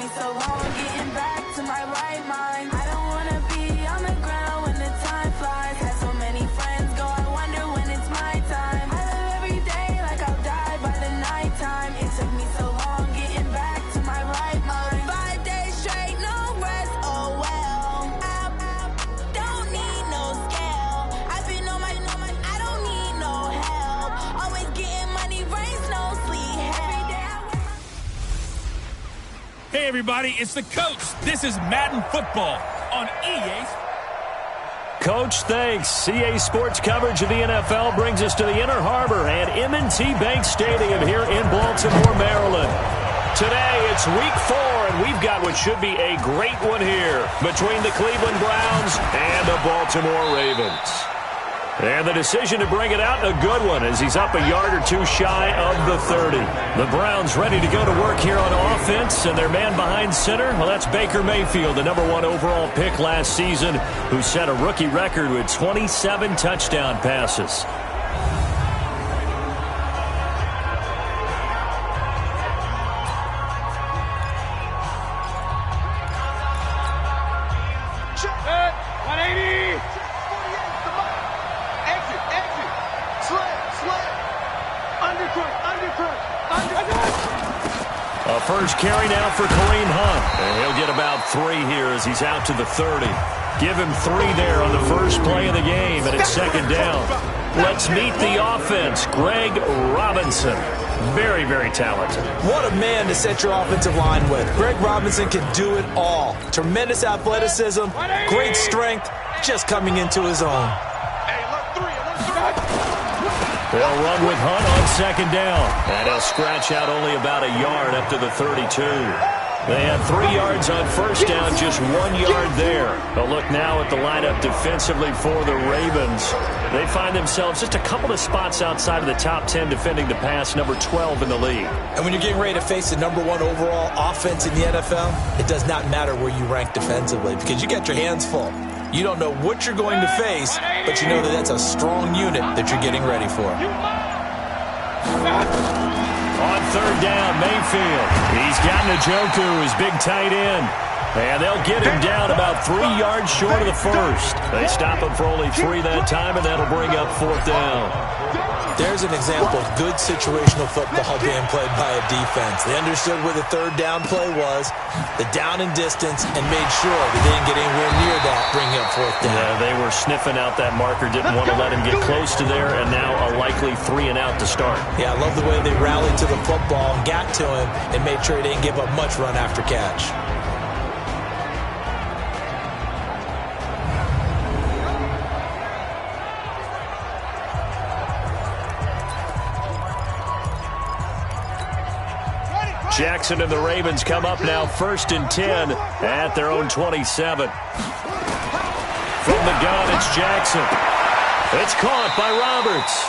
me so long getting back to my right mind. I don't wanna be on the ground when the time flies. Had so many friends go, I wonder when it's my time. I live every day like I'll die by the nighttime. It took me so long getting back to my right mind. 5 days straight, no rest, oh well. I don't need no scale. I've been on my, I don't need no help. Always getting money, rains, no sleep. Every day I work. Hey everybody, it's the coach. This is Madden Football on EA. Coach, thanks. CA Sports coverage of the NFL brings us to the Inner Harbor and M&T Bank Stadium here in Baltimore, Maryland. Today, it's week 4, and we've got what should be a great one here between the Cleveland Browns and the Baltimore Ravens. And the decision to bring it out, a good one, as he's up a yard or two shy of the 30. The Browns ready to go to work here on offense, and their man behind center, well, that's Baker Mayfield, the #1 overall pick last season, who set a rookie record with 27 touchdown passes. A first carry now for Kareem Hunt. And he'll get about 3 here as he's out to the 30. Give him 3 there on the first play of the game, and it's second down. Let's meet the offense. Greg Robinson. Very, very talented. What a man to set your offensive line with. Greg Robinson can do it all. Tremendous athleticism, great strength, just coming into his own. They'll run with Hunt on second down. And he'll scratch out only about a yard up to the 32. They had 3 yards on first down, just 1 yard there. A look now at the lineup defensively for the Ravens. They find themselves just a couple of spots outside of the top 10 defending the pass, number 12 in the league. And when you're getting ready to face the #1 overall offense in the NFL, it does not matter where you rank defensively because you got your hands full. You don't know what you're going to face, but you know that that's a strong unit that you're getting ready for. On third down, Mayfield. He's got Njoku, his big tight end. And they'll get him down about 3 yards short of the first. They stop him for only 3 that time, and that'll bring up fourth down. There's an example of good situational football being played by a defense. They understood where the third down play was, the down and distance, and made sure they didn't get anywhere near that, bringing up fourth down. Yeah, they were sniffing out that marker, didn't want to let him get close to there, and now a likely 3 and out to start. Yeah, I love the way they rallied to the football and got to him and made sure he didn't give up much run after catch. Jackson and the Ravens come up now 1st and 10 at their own 27. From the gun, it's Jackson. It's caught by Roberts.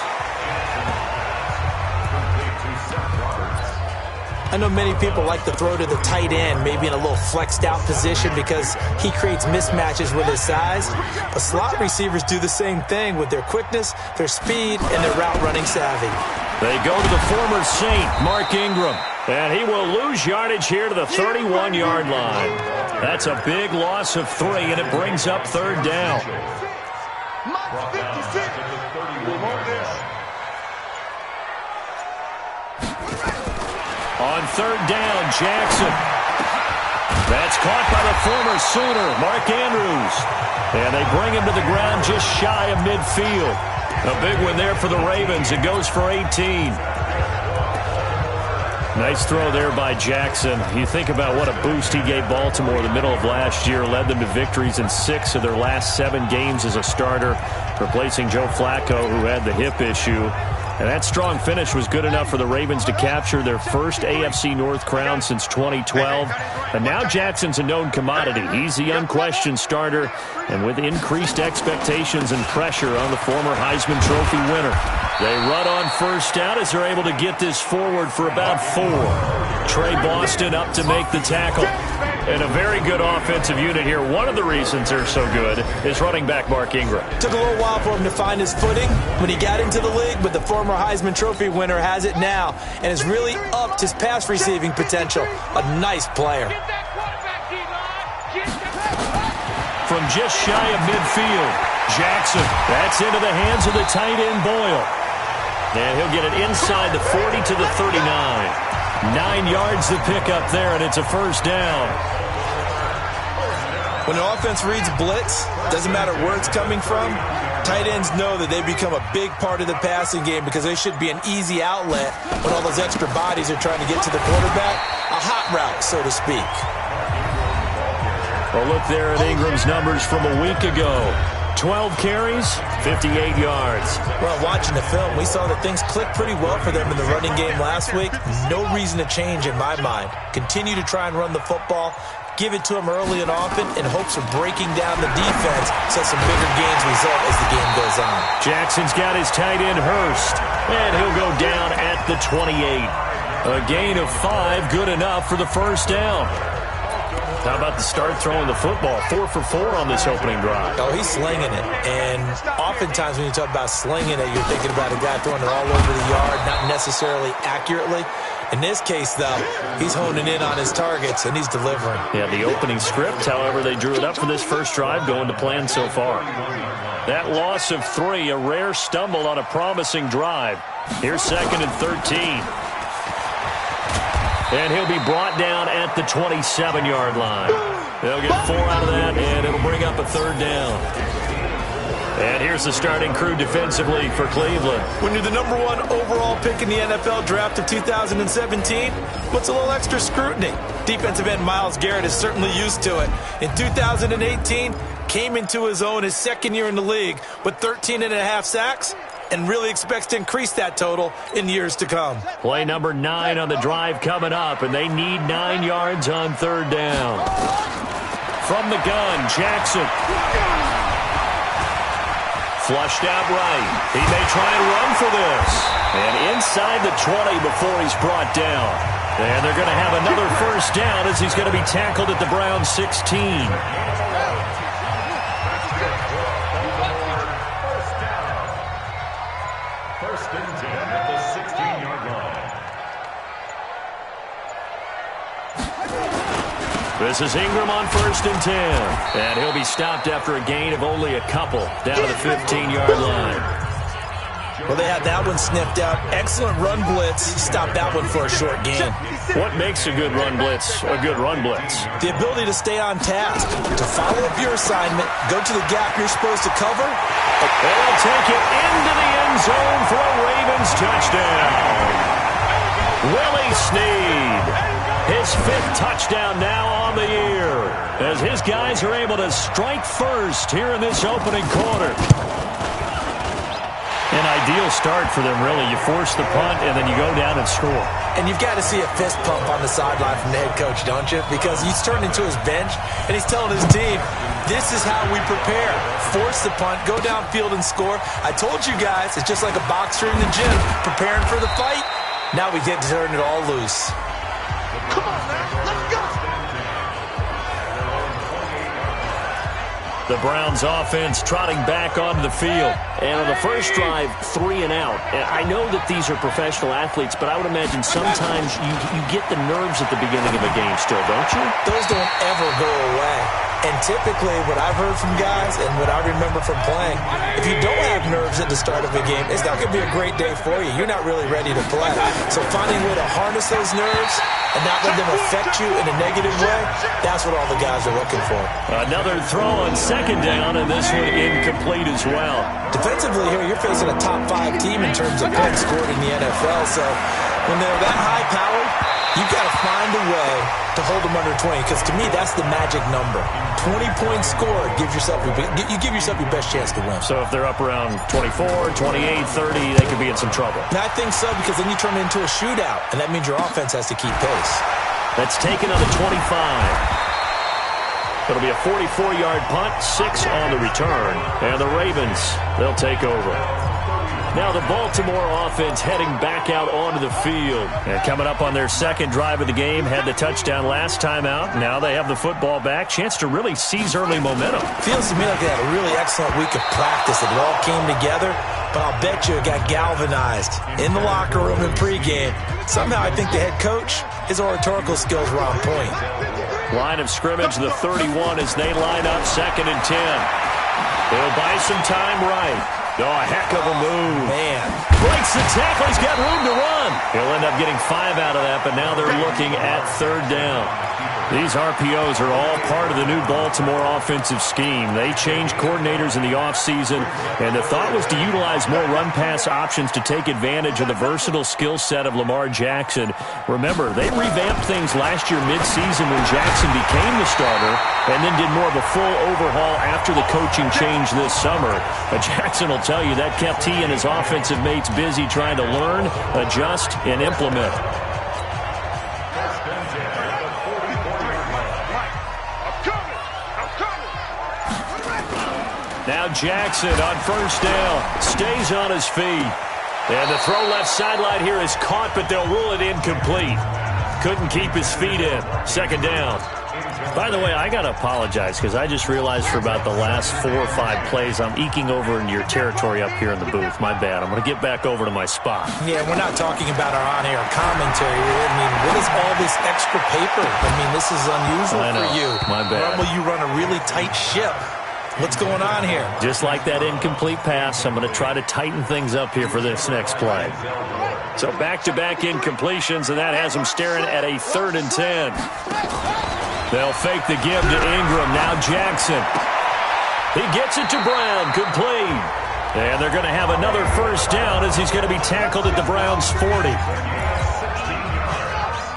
I know many people like to throw to the tight end, maybe in a little flexed out position because he creates mismatches with his size. But slot receivers do the same thing with their quickness, their speed, and their route running savvy. They go to the former Saint, Mark Ingram. And he will lose yardage here to the 31-yard line. That's a big loss of 3, and it brings up third down. On third down, Jackson. That's caught by the former Sooner, Mark Andrews. And they bring him to the ground just shy of midfield. A big one there for the Ravens. It goes for 18. Nice throw there by Jackson. You think about what a boost he gave Baltimore the middle of last year, led them to victories in 6 of their last 7 games as a starter, replacing Joe Flacco, who had the hip issue. And that strong finish was good enough for the Ravens to capture their first AFC North crown since 2012. And now Jackson's a known commodity. He's the unquestioned starter, and with increased expectations and pressure on the former Heisman Trophy winner. They run on first down as they're able to get this forward for about 4. Trey Boston up to make the tackle. And a very good offensive unit here. One of the reasons they're so good is running back Mark Ingram. Took a little while for him to find his footing when he got into the league, but the former Heisman Trophy winner has it now and has really upped his pass receiving potential. A nice player. from just shy of midfield. Jackson, that's into the hands of the tight end Boyle. And he'll get it inside the 40 to the 39. 9 yards to pick up there, and it's a first down. When an offense reads blitz, doesn't matter where it's coming from, tight ends know that they become a big part of the passing game because they should be an easy outlet when all those extra bodies are trying to get to the quarterback. A hot route, so to speak. Well, look there at Ingram's numbers from a week ago. 12 carries, 58 yards. Well, watching the film, we saw that things clicked pretty well for them in the running game last week. No reason to change in my mind. Continue to try and run the football. Give it to them early and often in hopes of breaking down the defense so some bigger gains result as the game goes on. Jackson's got his tight end Hurst, and he'll go down at the 28. A gain of 5, good enough for the first down. How about the start throwing the football? 4 for 4 on this opening drive. Oh, he's slinging it. And oftentimes when you talk about slinging it, you're thinking about a guy throwing it all over the yard, not necessarily accurately. In this case, though, he's honing in on his targets, and he's delivering. Yeah, the opening script, however, they drew it up for this first drive, going to plan so far. That loss of 3, a rare stumble on a promising drive. Here's 2nd and 13. And he'll be brought down at the 27-yard line. They'll get 4 out of that, and it'll bring up a 3rd down. And here's the starting crew defensively for Cleveland. When you're the #1 overall pick in the NFL draft of 2017, what's a little extra scrutiny? Defensive end Myles Garrett is certainly used to it. In 2018, came into his own his 2nd year in the league with 13.5 sacks and really expects to increase that total in years to come. Play number 9 on the drive coming up, and they need 9 yards on 3rd down. From the gun, Jackson. Flushed out right. He may try and run for this. And inside the 20 before he's brought down. And they're going to have another first down as he's going to be tackled at the Browns 16. First and 10 at the 16-yard line. This is Ingram on 1st and 10. And he'll be stopped after a gain of only a couple down to the 15-yard line. Well, they had that one sniffed out. Excellent run blitz. Stopped that one for a short gain. What makes a good run blitz a good run blitz? The ability to stay on task, to follow up your assignment, go to the gap you're supposed to cover. They'll take it into the end zone for a Ravens touchdown. Willie Snead, his 5th touchdown now on the year, as his guys are able to strike first here in this opening quarter. An ideal start for them, really. You force the punt, and then you go down and score. And you've got to see a fist pump on the sideline from the head coach, don't you? Because he's turned into his bench, and he's telling his team, this is how we prepare. Force the punt, go downfield and score. I told you guys, it's just like a boxer in the gym, preparing for the fight. Now we get to turn it all loose. Come on, man. Let's go. The Browns offense trotting back onto the field. And on the first drive, 3 and out. And I know that these are professional athletes, but I would imagine sometimes you get the nerves at the beginning of a game still, don't you? Those don't ever go away. And typically what I've heard from guys and what I remember from playing, if you don't have nerves at the start of a game, it's not going to be a great day for you. You're not really ready to play. So finding a way to harness those nerves and not let them affect you in a negative way, that's what all the guys are looking for. Another throw on 2nd down, and this one incomplete as well. Defensively here, you're facing a top 5 team in terms of points scored in the NFL. So when they're that high-powered, you've got to find a way to hold them under 20, because to me, that's the magic number. 20 points scored, you give yourself your best chance to win. So if they're up around 24, 28, 30, they could be in some trouble. And I think so, because then you turn it into a shootout, and that means your offense has to keep pace. That's taken on the 25. It'll be a 44-yard punt, 6 on the return. And the Ravens, they'll take over. Now the Baltimore offense heading back out onto the field. And coming up on their 2nd drive of the game, had the touchdown last time out. Now they have the football back. Chance to really seize early momentum. Feels to me like they had a really excellent week of practice. It all came together. But I'll bet you it got galvanized in the locker room in pregame. Somehow I think the head coach, his oratorical skills were on point. Line of scrimmage, the 31 as they line up 2nd and 10. They'll buy some time right. Oh, a heck of a move. Man. Breaks the tackle. He's got room to run. He'll end up getting 5 out of that, but now they're looking at 3rd down. These RPOs are all part of the new Baltimore offensive scheme. They changed coordinators in the offseason, and the thought was to utilize more run-pass options to take advantage of the versatile skill set of Lamar Jackson. Remember, they revamped things last year mid-season when Jackson became the starter and then did more of a full overhaul after the coaching change this summer. But Jackson will tell you that kept he and his offensive mates busy trying to learn, adjust, and implement. Now Jackson on 1st down, stays on his feet. And the throw left sideline here is caught, but they'll rule it incomplete. Couldn't keep his feet in. 2nd down. By the way, I got to apologize because I just realized for about the last 4 or 5 plays, I'm eking over into your territory up here in the booth. My bad. I'm going to get back over to my spot. Yeah, we're not talking about our on-air commentary. I mean, what is all this extra paper? I mean, this is unusual for you. My bad. Normally you run a really tight ship. What's going on here? Just like that incomplete pass, I'm going to try to tighten things up here for this next play. So back-to-back incompletions, and that has them staring at a 3rd and 10. They'll fake the give to Ingram. Now Jackson. He gets it to Brown. Complete. And they're going to have another 1st down as he's going to be tackled at the Browns' 40.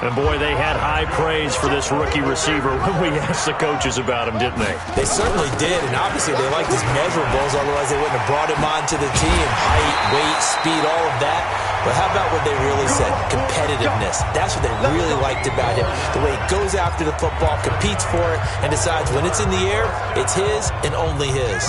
And, boy, they had high praise for this rookie receiver when we asked the coaches about him, didn't they? They certainly did, and obviously they liked his measurables, otherwise they wouldn't have brought him onto the team. Height, weight, speed, all of that. But how about what they really said? Competitiveness. That's what they really liked about him. The way he goes after the football, competes for it, and decides when it's in the air, it's his and only his.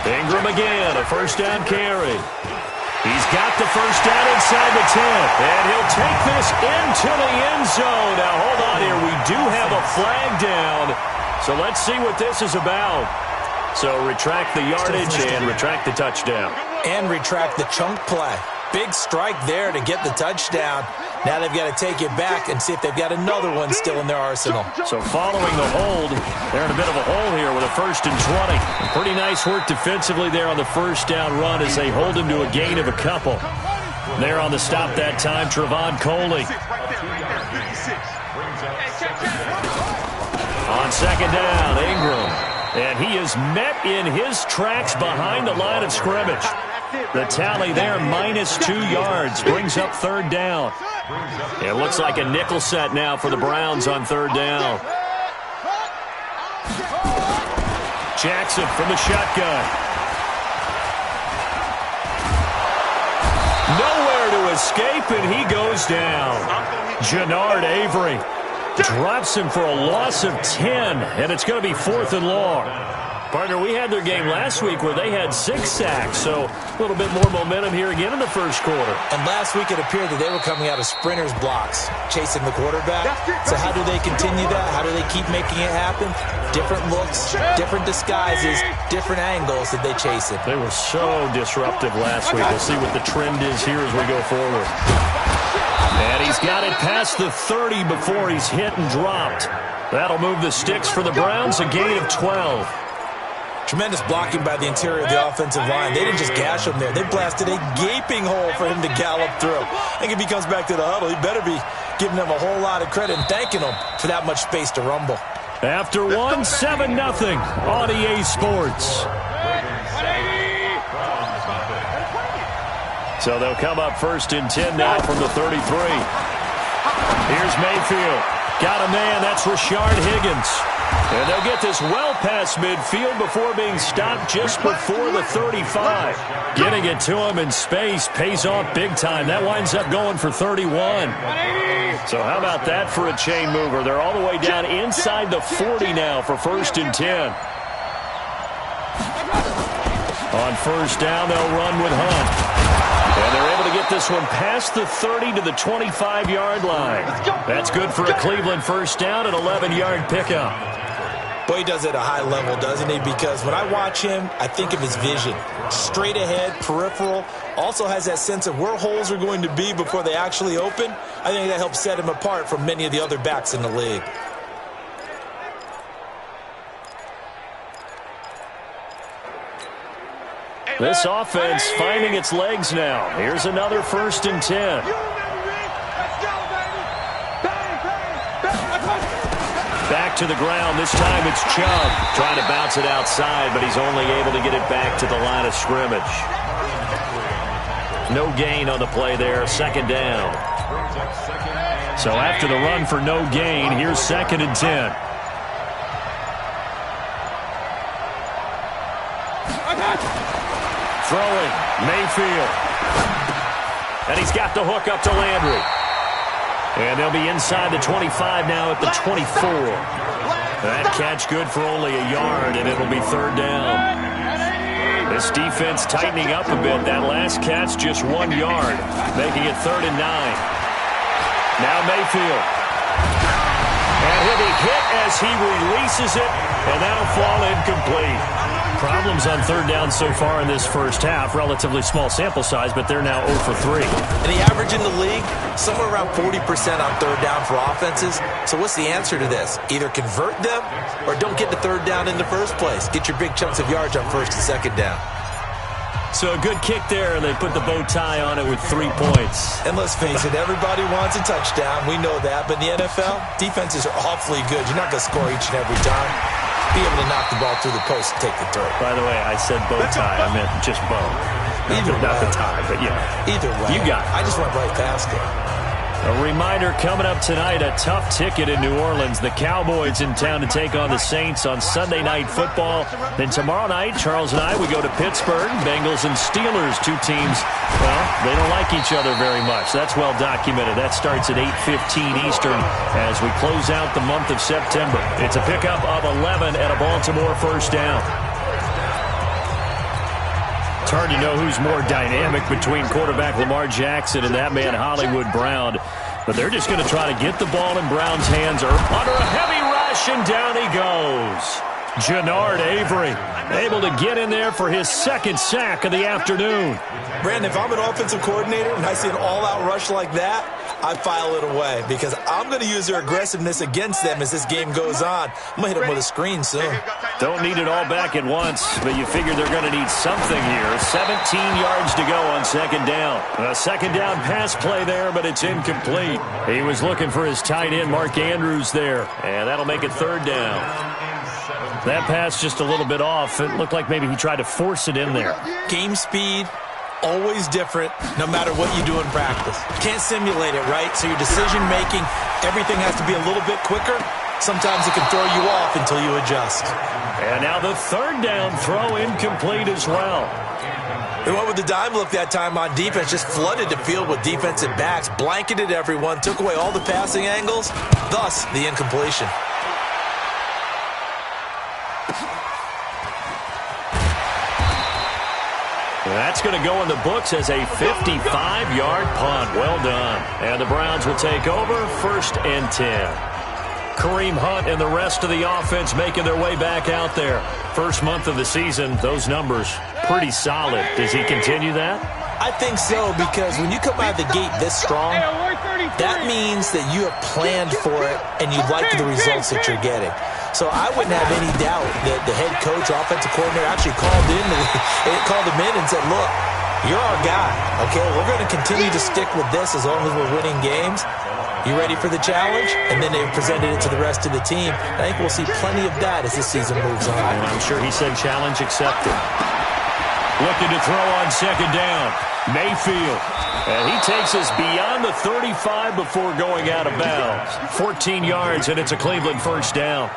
Ingram again, a 1st down carry. He's got the 1st down inside the 10, and he'll take this into the end zone. Now, hold on here. We do have a flag down, so let's see what this is about. So retract the yardage and retract the touchdown. And retract the chunk play. Big strike there to get the touchdown. Now they've got to take it back and see if they've got another one still in their arsenal. So following the hold, they're in a bit of a hole here with a 1st and 20. Pretty nice work defensively there on the 1st down run as they hold him to a gain of a couple. There on the stop that time, Trevon Coley. On 2nd down, Ingram. And he is met in his tracks behind the line of scrimmage. The tally there, -2 yards, brings up 3rd down. It looks like a nickel set now for the Browns on 3rd down. Jackson from the shotgun. Nowhere to escape, and he goes down. Jannard Avery drops him for a loss of 10, and it's going to be 4th and long. Partner, we had their game last week where they had 6 sacks, so a little bit more momentum here again in the 1st quarter. And last week it appeared that they were coming out of sprinters blocks, chasing the quarterback. So how do they continue that? How do they keep making it happen? Different looks, different disguises, different angles that they chase it. They were so disruptive last week. We'll see what the trend is here as we go forward. And he's got it past the 30 before he's hit and dropped. That'll move the sticks for the Browns, a gain of 12. Tremendous blocking by the interior of the offensive line. They didn't just gash him there. They blasted a gaping hole for him to gallop through. I think if he comes back to the huddle, he better be giving them a whole lot of credit and thanking them for that much space to rumble. After 1, 7-0 on EA Sports. So they'll come up 1st and 10 now from the 33. Here's Mayfield. Got a man. That's Rashard Higgins. And they'll get this well past midfield before being stopped just before the 35. Getting it to him in space pays off big time. That winds up going for 31. So how about that for a chain mover? They're all the way down inside the 40 now for 1st and 10. On 1st down, they'll run with Hunt. And they're able to get this one past the 30 to the 25-yard line. That's good for a Cleveland 1st down, an 11-yard pickup. Boy, he does it at a high level, doesn't he? Because when I watch him, I think of his vision. Straight ahead, peripheral, also has that sense of where holes are going to be before they actually open. I think that helps set him apart from many of the other backs in the league. This offense finding its legs now. Here's another 1st and 10. Back to the ground. This time it's Chubb trying to bounce it outside, but he's only able to get it back to the line of scrimmage. No gain on the play there. 2nd down. So after the run for no gain, here's 2nd and 10. Throwing, Mayfield. And he's got the hook up to Landry. And they'll be inside the 25 now at the 24. That catch good for only a yard, and it'll be 3rd down. This defense tightening up a bit. That last catch just 1 yard, making it 3rd and 9. Now Mayfield. And he'll be hit as he releases it, and that'll fall incomplete. Problems on 3rd down so far in this first half. Relatively small sample size, but they're now 0 for 3. And the average in the league, somewhere around 40% on 3rd down for offenses. So what's the answer to this? Either convert them or don't get the 3rd down in the first place. Get your big chunks of yards on 1st and 2nd down. So a good kick there, and they put the bow tie on it with 3 points. And let's face it, everybody wants a touchdown. We know that. But in the NFL, defenses are awfully good. You're not going to score each and every time. Be able to knock the ball through the post and take the throw. By the way, I said bow tie. I meant just bow. Not the tie, but yeah. Either way. You got it. I just went right past it. A reminder coming up tonight, a tough ticket in New Orleans. The Cowboys in town to take on the Saints on Sunday Night Football. Then tomorrow night, Charles and I, we go to Pittsburgh. Bengals and Steelers, 2 teams, well, they don't like each other very much. That's well documented. That starts at 8:15 Eastern as we close out the month of September. It's a pickup of 11 and a Baltimore 1st down. It's hard to know who's more dynamic between quarterback Lamar Jackson and that man Hollywood Brown. But they're just going to try to get the ball in Brown's hands or under a heavy rush, and down he goes. Jannard Avery able to get in there for his 2nd sack of the afternoon. Brandon, if I'm an offensive coordinator and I see an all-out rush like that, I file it away because I'm going to use their aggressiveness against them as this game goes on. I'm going to hit them with a screen soon. Don't need it all back at once, but you figure they're going to need something here. 17 yards to go on 2nd down. A 2nd down pass play there, but it's incomplete. He was looking for his tight end, Mark Andrews, there, and that'll make it 3rd down. That pass just a little bit off. It looked like maybe he tried to force it in there. Game speed, always different, no matter what you do in practice. Can't simulate it, right? So your decision-making, everything has to be a little bit quicker. Sometimes it can throw you off until you adjust. And now the 3rd down throw incomplete as well. They went with the dime look that time on defense, just flooded the field with defensive backs, blanketed everyone, took away all the passing angles, thus the incompletion. That's going to go in the books as a 55-yard punt. Well done. And the Browns will take over 1st and 10. Kareem Hunt and the rest of the offense making their way back out there. First month of the season, those numbers pretty solid. Does he continue that? I think so, because when you come out of the gate this strong, that means that you have planned for it and you like the results that you're getting. So I wouldn't have any doubt that the head coach, offensive coordinator, actually called him in and said, look, you're our guy, okay? We're going to continue to stick with this as long as we're winning games. You ready for the challenge? And then they presented it to the rest of the team. I think we'll see plenty of that as this season moves on. And I'm sure he said challenge accepted. Looking to throw on 2nd down. Mayfield. And he takes us beyond the 35 before going out of bounds. 14 yards, and it's a Cleveland 1st down.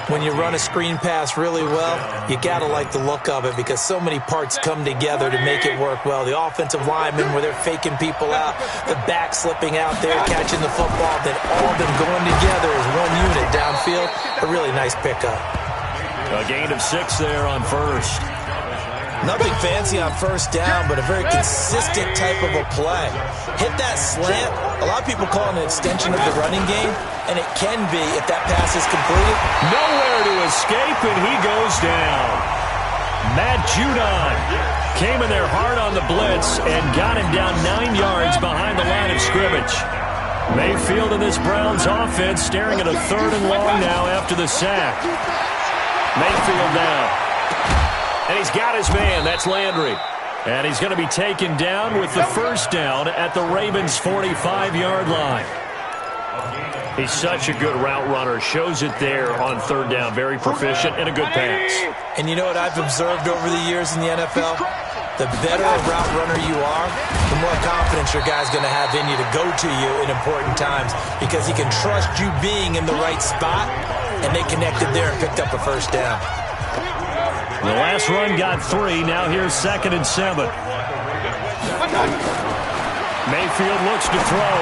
When you run a screen pass really well, you got to like the look of it because so many parts come together to make it work well. The offensive linemen where they're faking people out, the back slipping out there, catching the football, then all of them going together as one unit downfield. A really nice pickup. A gain of 6 there on 1st. Nothing fancy on first down, but a very consistent type of a play. Hit that slant. A lot of people call it an extension of the running game, and it can be if that pass is completed. Nowhere to escape, and he goes down. Matt Judon came in there hard on the blitz and got him down 9 yards behind the line of scrimmage. Mayfield and this Browns offense staring at a 3rd and long now after the sack. Mayfield now. And he's got his man. That's Landry. And he's going to be taken down with the first down at the Ravens' 45-yard line. He's such a good route runner. Shows it there on 3rd down. Very proficient and a good pass. And you know what I've observed over the years in the NFL? The better a route runner you are, the more confidence your guy's going to have in you to go to you in important times because he can trust you being in the right spot, and they connected there and picked up a first down. The last run got 3. Now here's 2nd and 7. Mayfield looks to throw.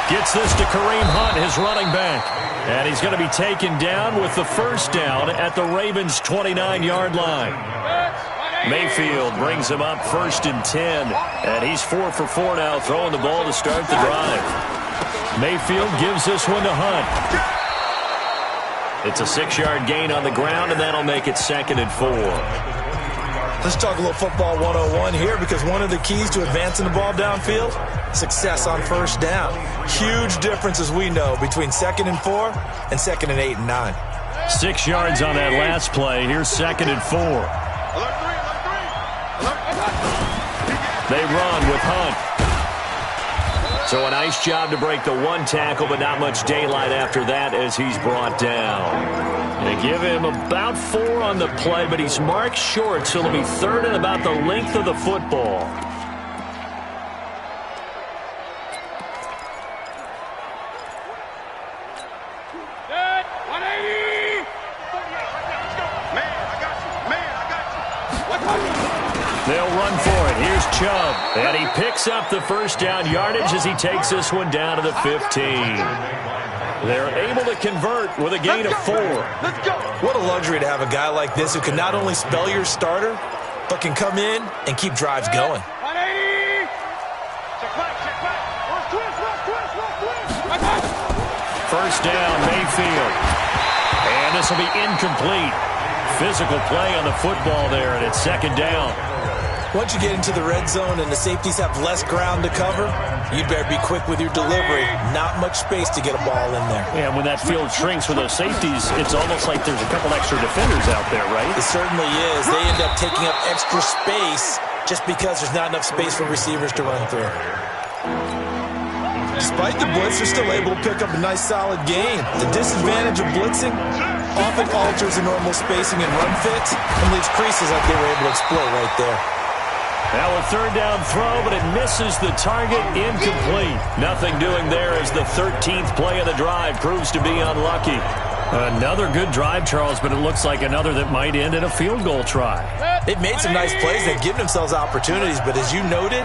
Gets this to Kareem Hunt, his running back. And he's going to be taken down with the first down at the Ravens' 29-yard line. Mayfield brings him up 1st and 10. And he's 4 for 4 now, throwing the ball to start the drive. Mayfield gives this one to Hunt. It's a 6-yard gain on the ground, and that'll make it 2nd and 4. Let's talk a little football 101 here, because one of the keys to advancing the ball downfield, success on first down. Huge difference, as we know, between 2nd and 4 and 2nd and 8 and 9. 6 yards on that last play. Here's 2nd and 4. They run with Hunt. So a nice job to break the 1 tackle, but not much daylight after that as he's brought down. They give him about 4 on the play, but he's marked short, so it'll be 3rd and about the length of the football. They'll run for it. Here's Chubb. And he picks up the first down yardage as he takes this one down to the 15. They're able to convert with a gain of 4. What a luxury to have a guy like this who can not only spell your starter, but can come in and keep drives going. First down, Mayfield. And this will be incomplete. Physical play on the football there, and it's 2nd down. Once you get into the red zone and the safeties have less ground to cover, you'd better be quick with your delivery. Not much space to get a ball in there. Yeah, when that field shrinks with those safeties, it's almost like there's a couple extra defenders out there, right? It certainly is. They end up taking up extra space just because there's not enough space for receivers to run through. Despite the blitz, they're still able to pick up a nice solid gain. The disadvantage of blitzing often alters the normal spacing and run fits and leaves creases like they were able to exploit right there. Now a 3rd down throw, but it misses the target. Incomplete. Nothing doing there as the 13th play of the drive proves to be unlucky. Another good drive, Charles, but it looks like another that might end in a field goal try. They've made some nice plays. They've given themselves opportunities, but as you noted,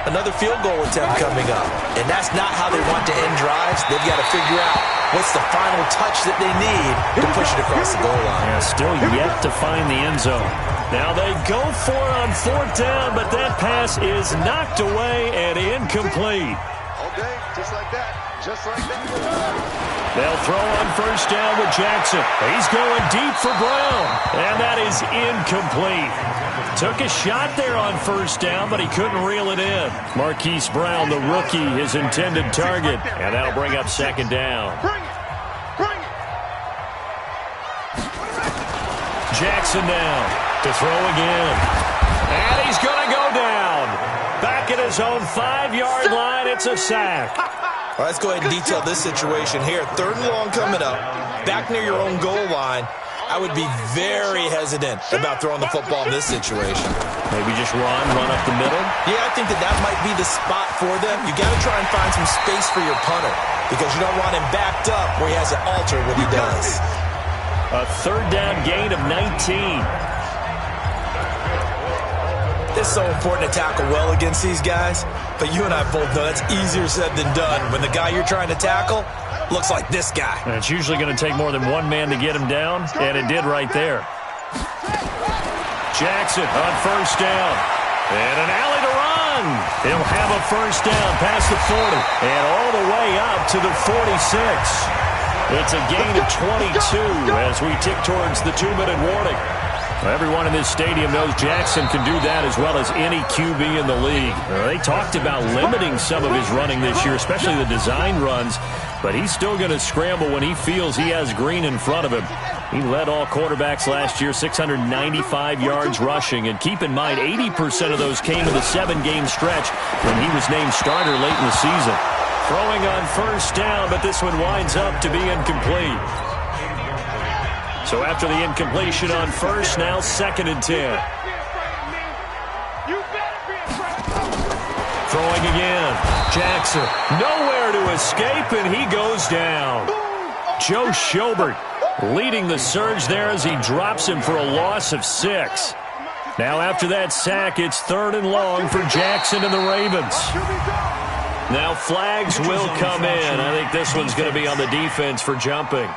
another field goal attempt coming up. And that's not how they want to end drives. They've got to figure out what's the final touch that they need to push it across the goal line. Yeah, still yet to find the end zone. Now they go for it on 4th down, but that pass is knocked away and incomplete. Okay, just like that. Just like that. They'll throw on first down with Jackson. He's going deep for Brown, and that is incomplete. Took a shot there on first down, but he couldn't reel it in. Marquise Brown, the rookie, his intended target, and that'll bring up 2nd down. Jackson now to throw again. And he's going to go down. Back at his own 5-yard line, it's a sack. All right, let's go ahead and detail this situation here. 3rd and long coming up, back near your own goal line. I would be very hesitant about throwing the football in this situation. Maybe just run up the middle? Yeah, I think that might be the spot for them. You got to try and find some space for your punter because you don't want him backed up where he has to alter what he does. A 3rd down gain of 19. It's so important to tackle well against these guys, but you and I both know that's easier said than done when the guy you're trying to tackle looks like this guy. And it's usually going to take more than one man to get him down, and it did right there. Jackson on first down. And an alley to run. He'll have a first down past the 40 and all the way up to the 46. It's a gain of 22 as we tick towards the 2-minute warning. Everyone in this stadium knows Jackson can do that as well as any QB in the league. They talked about limiting some of his running this year, especially the design runs, but he's still going to scramble when he feels he has green in front of him. He led all quarterbacks last year, 695 yards rushing. And keep in mind, 80% of those came in the 7-game stretch when he was named starter late in the season. Throwing on first down, but this one winds up to be incomplete. So after the incompletion on first, now 2nd and 10. Throwing again. Jackson, nowhere to escape, and he goes down. Joe Schobert leading the surge there as he drops him for a loss of 6. Now after that sack, it's 3rd and long for Jackson and the Ravens. Now flags will come in. I think this one's going to be on the defense for jumping.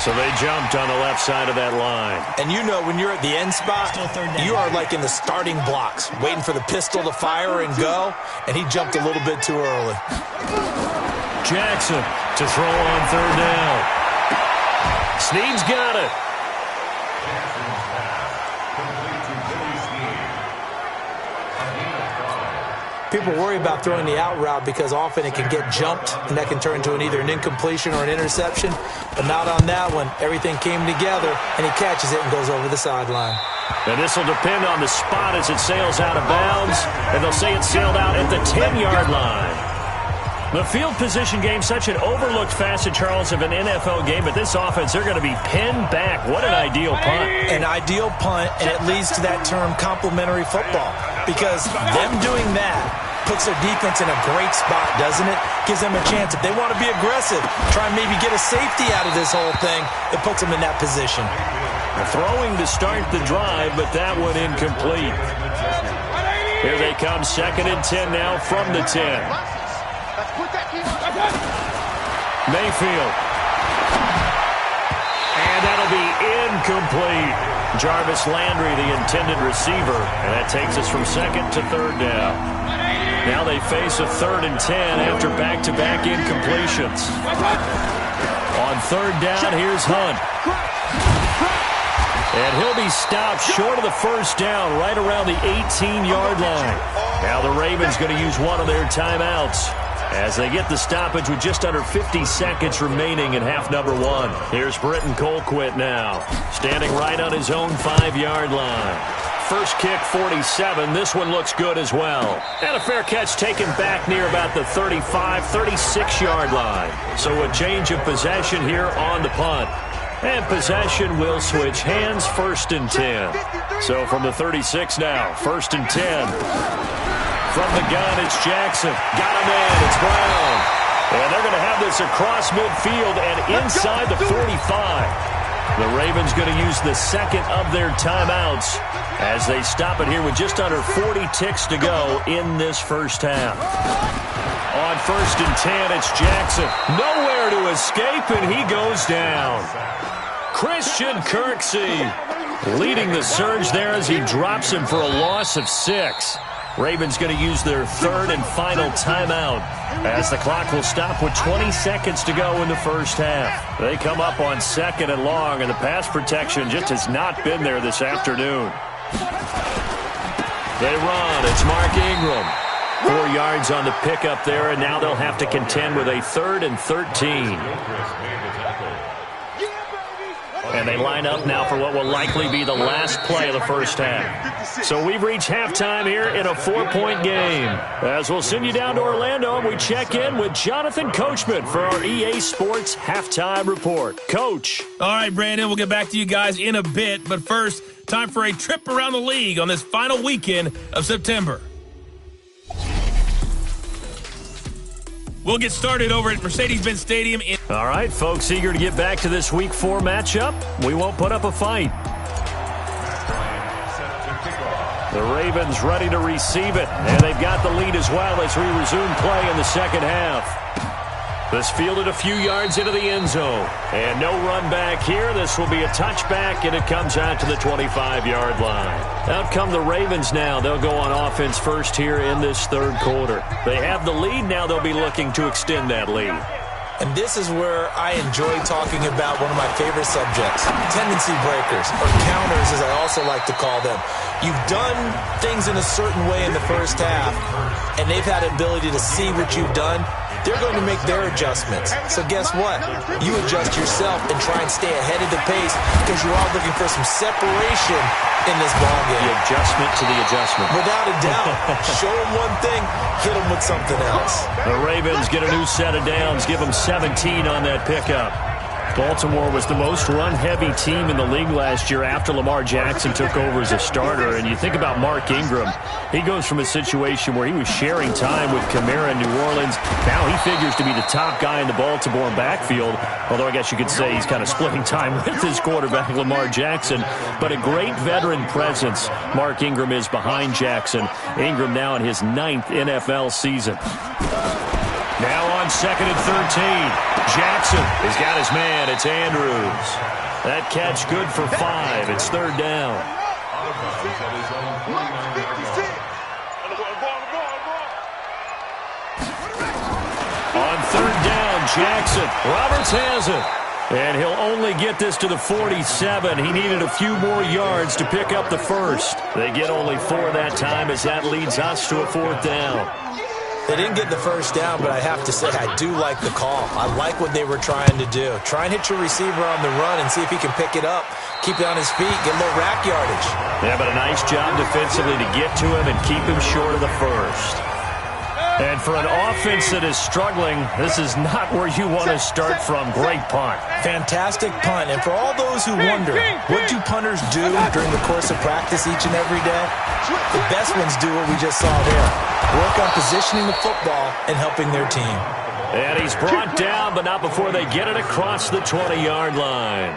So they jumped on the left side of that line. And you know when you're at the end spot, you are like in the starting blocks, waiting for the pistol to fire and go, and he jumped a little bit too early. Jackson to throw on 3rd down. Snead's got it. People worry about throwing the out route because often it can get jumped, and that can turn into either an incompletion or an interception. But not on that one. Everything came together, and he catches it and goes over the sideline. And this will depend on the spot as it sails out of bounds, and they'll say it sailed out at the 10-yard line. The field position game, such an overlooked facet, Charles, of an NFL game, but this offense, they're going to be pinned back. What an ideal punt. An ideal punt, and it leads to that term complementary football, because them doing that puts their defense in a great spot, doesn't it? Gives them a chance. If they want to be aggressive, try and maybe get a safety out of this whole thing, it puts them in that position. Throwing to start the drive, but that one incomplete. Here they come, 2nd and 10 now from the 10. Mayfield. And that'll be incomplete. Jarvis Landry, the intended receiver. And that takes us from 2nd to 3rd down. Now they face a 3rd and 10 after back-to-back incompletions. On 3rd down, here's Hunt. And he'll be stopped short of the first down right around the 18-yard line. Now the Ravens going to use one of their timeouts as they get the stoppage with just under 50 seconds remaining in half number 1. Here's Britton Colquitt now, standing right on his own 5-yard line. First kick, 47. This one looks good as well. And a fair catch taken back near about the 35, 36-yard line. So a change of possession here on the punt. And possession will switch hands, 1st and 10. So from the 36 now, 1st and 10. From the gun, it's Jackson. Got him in. It's Brown. And they're going to have this across midfield and inside the 45. The Ravens going to use the 2nd of their timeouts as they stop it here with just under 40 ticks to go in this first half. On 1st and 10, it's Jackson. Nowhere to escape, and he goes down. Christian Kirksey leading the surge there as he drops him for a loss of 6. Ravens going to use their 3rd and final timeout as the clock will stop with 20 seconds to go in the first half. They come up on 2nd and long, and the pass protection just has not been there this afternoon. They run. It's Mark Ingram. 4 yards on the pickup there, and now they'll have to contend with a 3rd and 13. And they line up now for what will likely be the last play of the first half. So we've reached halftime here in a 4-point game. As we'll send you down to Orlando, and we check in with Jonathan Coachman for our EA Sports Halftime Report. Coach. All right, Brandon, we'll get back to you guys in a bit. But first, time for a trip around the league on this final weekend of September. We'll get started over at Mercedes-Benz Stadium. All right, folks, eager to get back to this Week 4 matchup. We won't put up a fight. The Ravens ready to receive it, and they've got the lead as well as we resume play in the second half. This fielded a few yards into the end zone. And no run back here. This will be a touchback, and it comes out to the 25-yard line. Out come the Ravens now. They'll go on offense first here in this third quarter. They have the lead. Now they'll be looking to extend that lead. And this is where I enjoy talking about one of my favorite subjects, tendency breakers, or counters as I also like to call them. You've done things in a certain way in the first half, and they've had an ability to see what you've done. They're going to make their adjustments. So guess what? You adjust yourself and try and stay ahead of the pace because you're all looking for some separation in this ballgame. The adjustment to the adjustment. Without a doubt. Show them one thing, hit them with something else. The Ravens get a new set of downs, give them 17 on that pickup. Baltimore was the most run-heavy team in the league last year after Lamar Jackson took over as a starter. And you think about Mark Ingram. He goes from a situation where he was sharing time with Kamara in New Orleans. Now he figures to be the top guy in the Baltimore backfield, although I guess you could say he's kind of splitting time with his quarterback, Lamar Jackson. But a great veteran presence Mark Ingram is behind Jackson. Ingram now in his 9th NFL season. Now on 2nd and 13. Jackson has got his man. It's Andrews. That catch good for 5. It's 3rd down. On 3rd down, Jackson. Roberts has it. And he'll only get this to the 47. He needed a few more yards to pick up the first. They get only 4 that time as that leads us to a 4th down. They didn't get the first down, but I have to say I do like the call. I like what they were trying to do. Try and hit your receiver on the run and see if he can pick it up. Keep it on his feet, get a little rack yardage. Yeah, but a nice job defensively to get to him and keep him short of the first. And for an offense that is struggling, this is not where you want to start from. Great punt. Fantastic punt. And for all those who wonder, what do punters do during the course of practice each and every day? The best ones do what we just saw there. Work on positioning the football and helping their team. And he's brought down, but not before they get it across the 20-yard line.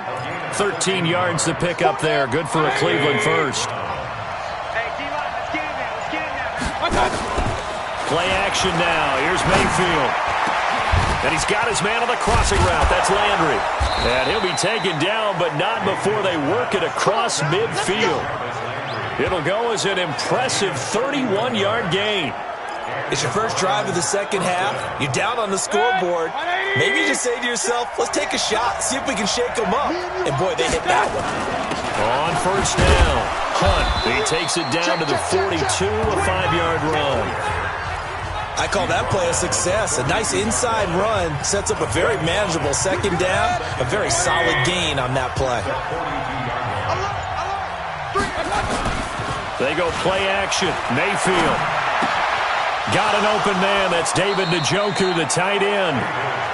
13 yards to pick up there. Good for a Cleveland first. Play action now. Here's Mayfield. And he's got his man on the crossing route. That's Landry. And he'll be taken down, but not before they work it across midfield. It'll go as an impressive 31-yard gain. It's your first drive of the second half. You're down on the scoreboard. Maybe you just say to yourself, let's take a shot, see if we can shake them up. And, boy, they hit that one. On first down, Hunt. He takes it down to the 42, a 5-yard run. I call that play a success. A nice inside run sets up a very manageable second down. A very solid gain on that play. They go play action. Mayfield. Got an open man. That's David Njoku, the tight end.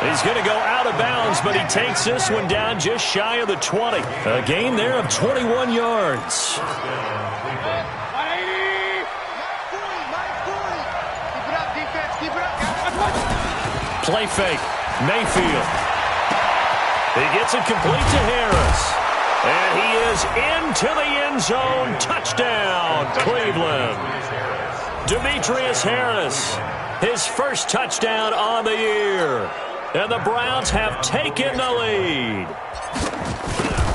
He's going to go out of bounds, but he takes this one down just shy of the 20. A gain there of 21 yards. Play fake. Mayfield. He gets it complete to Harris. And he is into the end zone. Touchdown, Cleveland. Demetrius Harris, his first touchdown on the year. And the Browns have taken the lead.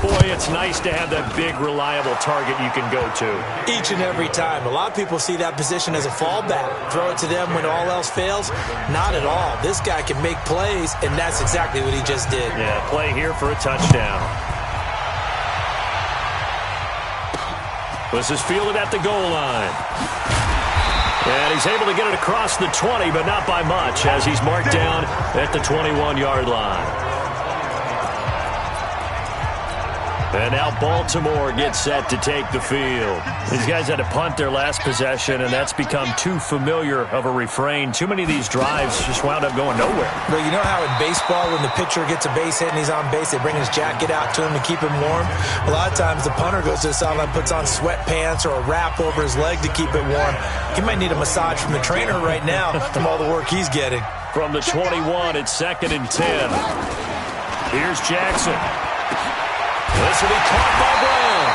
Boy, it's nice to have that big, reliable target you can go to. Each and every time. A lot of people see that position as a fallback. Throw it to them when all else fails. Not at all. This guy can make plays, and that's exactly what he just did. Yeah, play here for a touchdown. This is fielded at the goal line. And he's able to get it across the 20, but not by much, as he's marked down at the 21-yard line. And now Baltimore gets set to take the field. These guys had to punt their last possession, and that's become too familiar of a refrain. Too many of these drives just wound up going nowhere. Well, you know how in baseball, when the pitcher gets a base hit and he's on base, they bring his jacket out to him to keep him warm? A lot of times the punter goes to the sideline, puts on sweatpants or a wrap over his leg to keep it warm. He might need a massage from the trainer right now from all the work he's getting. From the 21, it's 2nd and 10. Here's Jackson. This will be caught by Brown.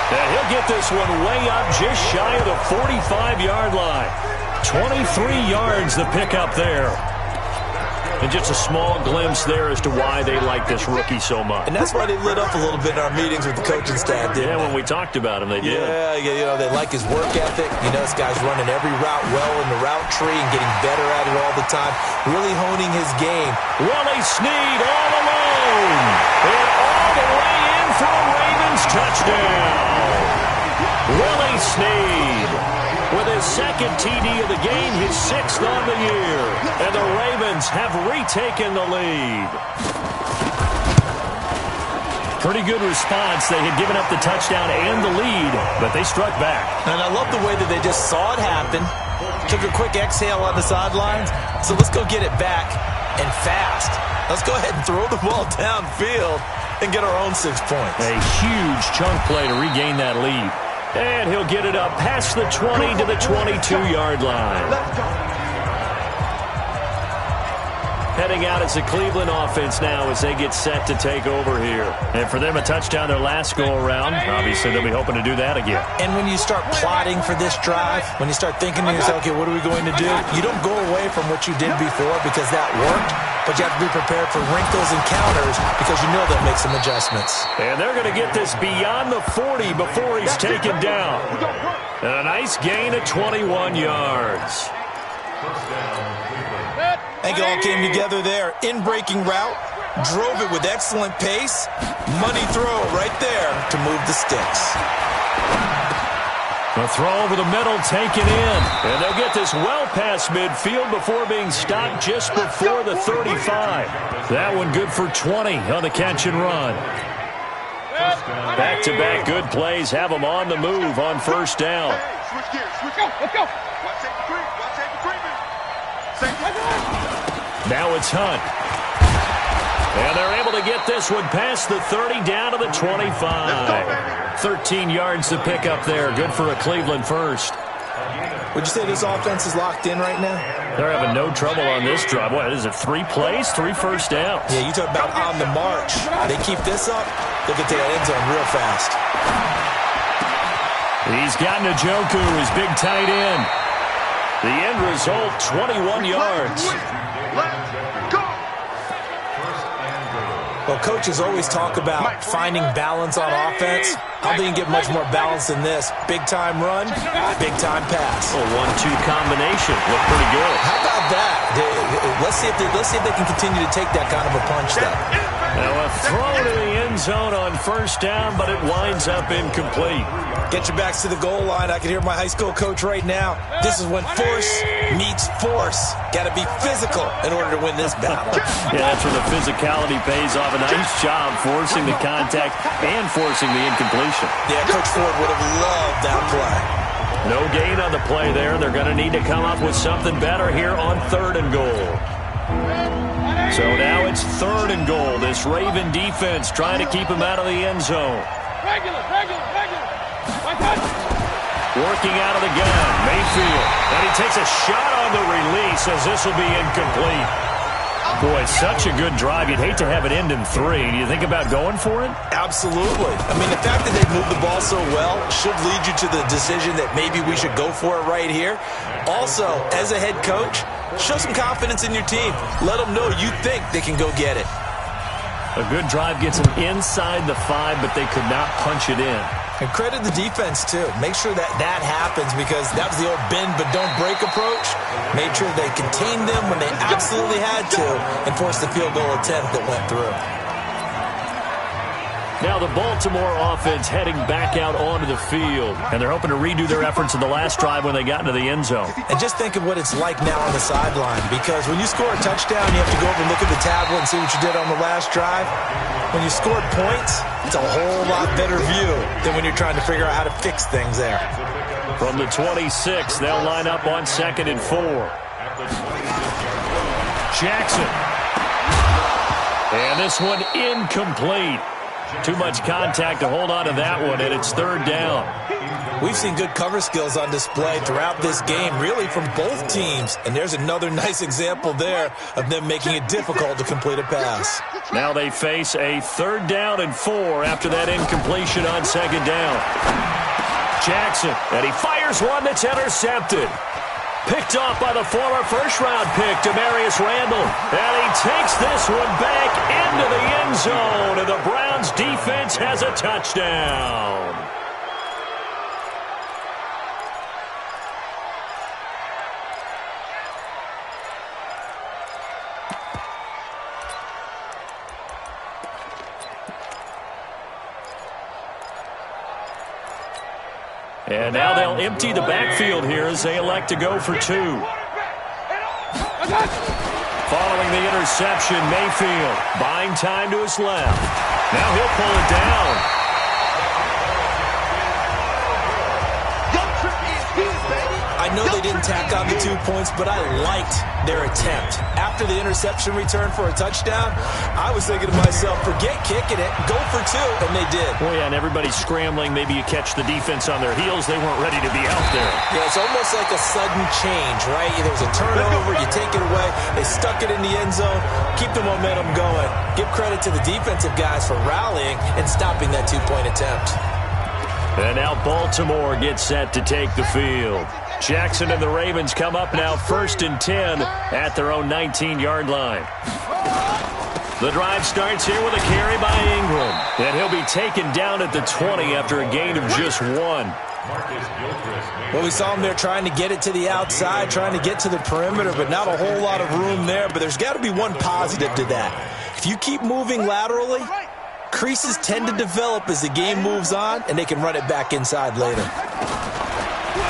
And he'll get this one way up just shy of the 45-yard line. 23 yards the pickup there. And just a small glimpse there as to why they like this rookie so much. And that's why they lit up a little bit in our meetings with the coaching staff, didn't they? When we talked about him, they did. Yeah, you know, they like his work ethic. You know, this guy's running every route well in the route tree and getting better at it all the time, really honing his game. Willie Snead all alone. And all the way in for a Ravens touchdown. Willie Snead with his second TD of the game, his 6th on the year. And the Ravens have retaken the lead. Pretty good response. They had given up the touchdown and the lead, but they struck back. And I love the way that they just saw it happen, took a quick exhale on the sidelines. So let's go get it back and fast. Let's go ahead and throw the ball downfield and get our own 6 points. A huge chunk play to regain that lead. And he'll get it up past the 20 to the 22-yard line. Heading out as the Cleveland offense now as they get set to take over here. And for them, a touchdown their last go-around. Obviously, they'll be hoping to do that again. And when you start plotting for this drive, when you start thinking to yourself, okay, what are we going to do? You don't go away from what you did before because that worked, but you have to be prepared for wrinkles and counters because you know they'll make some adjustments. And they're going to get this beyond the 40 before he's taken down. And a nice gain of 21 yards. I think it all came together there. In-breaking route, drove it with excellent pace. Money throw right there to move the sticks. The throw over the middle taken in. And they'll get this well past midfield before being stopped just before the 35. That one good for 20 on the catch and run. Back-to-back good plays have them on the move on first down. Switch gears, switch gears. Let's go. Watch take the creep, watch take the creeping. Now it's Hunt. And they're able to get this one past the 30 down to the 25. 13 yards to pick up there. Good for a Cleveland first. Would you say this offense is locked in right now? They're having no trouble on this drive. What is it, 3 plays, 3 first downs? Yeah, you talk about on the march. They keep this up, they'll get to that end zone real fast. He's got Njoku, his big tight end. The end result, 21 yards. Well, coaches always talk about finding balance on offense. I don't think you can get much more balance than this. Big-time run, big-time pass. A 1-2 combination. Looked pretty good. How about that? Let's see if they can continue to take that kind of a punch, though. Now a throw to the end zone on first down, but it winds up incomplete. Get your backs to the goal line. I can hear my high school coach right now. This is when force meets force. Got to be physical in order to win this battle. Yeah, that's where the physicality pays off. A nice job forcing the contact and forcing the incompletion. Yeah, Coach Ford would have loved that play. No gain on the play there. They're going to need to come up with something better here on 3rd and goal. So now it's 3rd and goal. This Raven defense trying to keep him out of the end zone. Regular. Working out of the gun, Mayfield. And he takes a shot on the release as this will be incomplete. Boy, such a good drive. You'd hate to have it end in 3. Do you think about going for it? Absolutely. I mean, the fact that they moved the ball so well should lead you to the decision that maybe we should go for it right here. Also, as a head coach, show some confidence in your team. Let them know you think they can go get it. A good drive gets them inside the 5, but they could not punch it in. And credit the defense, too. Make sure that happens because that was the old bend but don't break approach. Made sure they contained them when they absolutely had to and forced the field goal attempt that went through. Now the Baltimore offense heading back out onto the field. And they're hoping to redo their efforts in the last drive when they got into the end zone. And just think of what it's like now on the sideline. Because when you score a touchdown, you have to go over and look at the tablet and see what you did on the last drive. When you scored points, it's a whole lot better view than when you're trying to figure out how to fix things there. From the 26, they'll line up on 2nd and 4. Jackson. And this one incomplete. Too much contact to hold on to that one, and it's 3rd down. We've seen good cover skills on display throughout this game, really from both teams. And there's another nice example there of them making it difficult to complete a pass. Now they face a 3rd down and 4 after that incompletion on 2nd down. Jackson, and he fires one that's intercepted. Picked off by the former first-round pick, Demarius Randall. And he takes this one back into the end zone, and the Browns defense has a touchdown. And now they'll empty the backfield here as they elect to go for two. Following the interception, Mayfield buying time to his left. Now he'll pull it down. I know they didn't tack on the 2 points, but I liked their attempt. After the interception return for a touchdown, I was thinking to myself, forget kicking it, go for two, and they did. Well, yeah, and everybody's scrambling. Maybe you catch the defense on their heels. They weren't ready to be out there. Yeah, it's almost like a sudden change, right? There was a turnover, you take it away, they stuck it in the end zone, keep the momentum going. Give credit to the defensive guys for rallying and stopping that 2-point attempt. And now Baltimore gets set to take the field. Jackson and the Ravens come up now 1st and 10 at their own 19-yard line. The drive starts here with a carry by Ingram. And he'll be taken down at the 20 after a gain of just 1. Well, we saw him there trying to get it to the outside, trying to get to the perimeter, but not a whole lot of room there. But there's got to be one positive to that. If you keep moving laterally, creases tend to develop as the game moves on, and they can run it back inside later.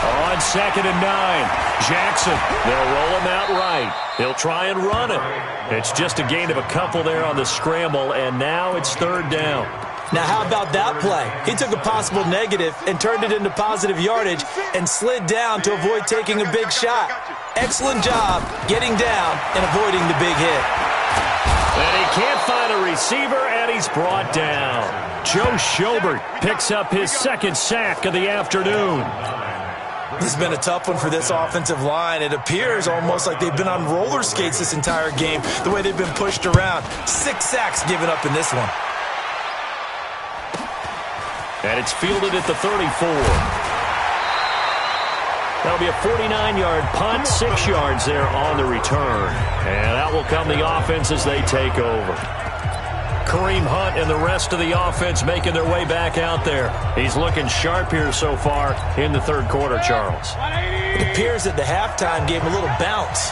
On 2nd and 9, Jackson, they'll roll him out right. He'll try and run it. It's just a gain of a couple there on the scramble, and now it's 3rd down. Now, how about that play? He took a possible negative and turned it into positive yardage and slid down to avoid taking a big shot. Excellent job getting down and avoiding the big hit. And he can't find a receiver, and he's brought down. Joe Schobert picks up his 2nd sack of the afternoon. This has been a tough one for this offensive line. It appears almost like they've been on roller skates this entire game, the way they've been pushed around. 6 sacks given up in this one. And it's fielded at the 34. That'll be a 49-yard punt, 6 yards there on the return. And that will come the offense as they take over. Kareem Hunt and the rest of the offense making their way back out there. He's looking sharp here so far in the 3rd quarter, Charles. It appears that the halftime gave him a little bounce.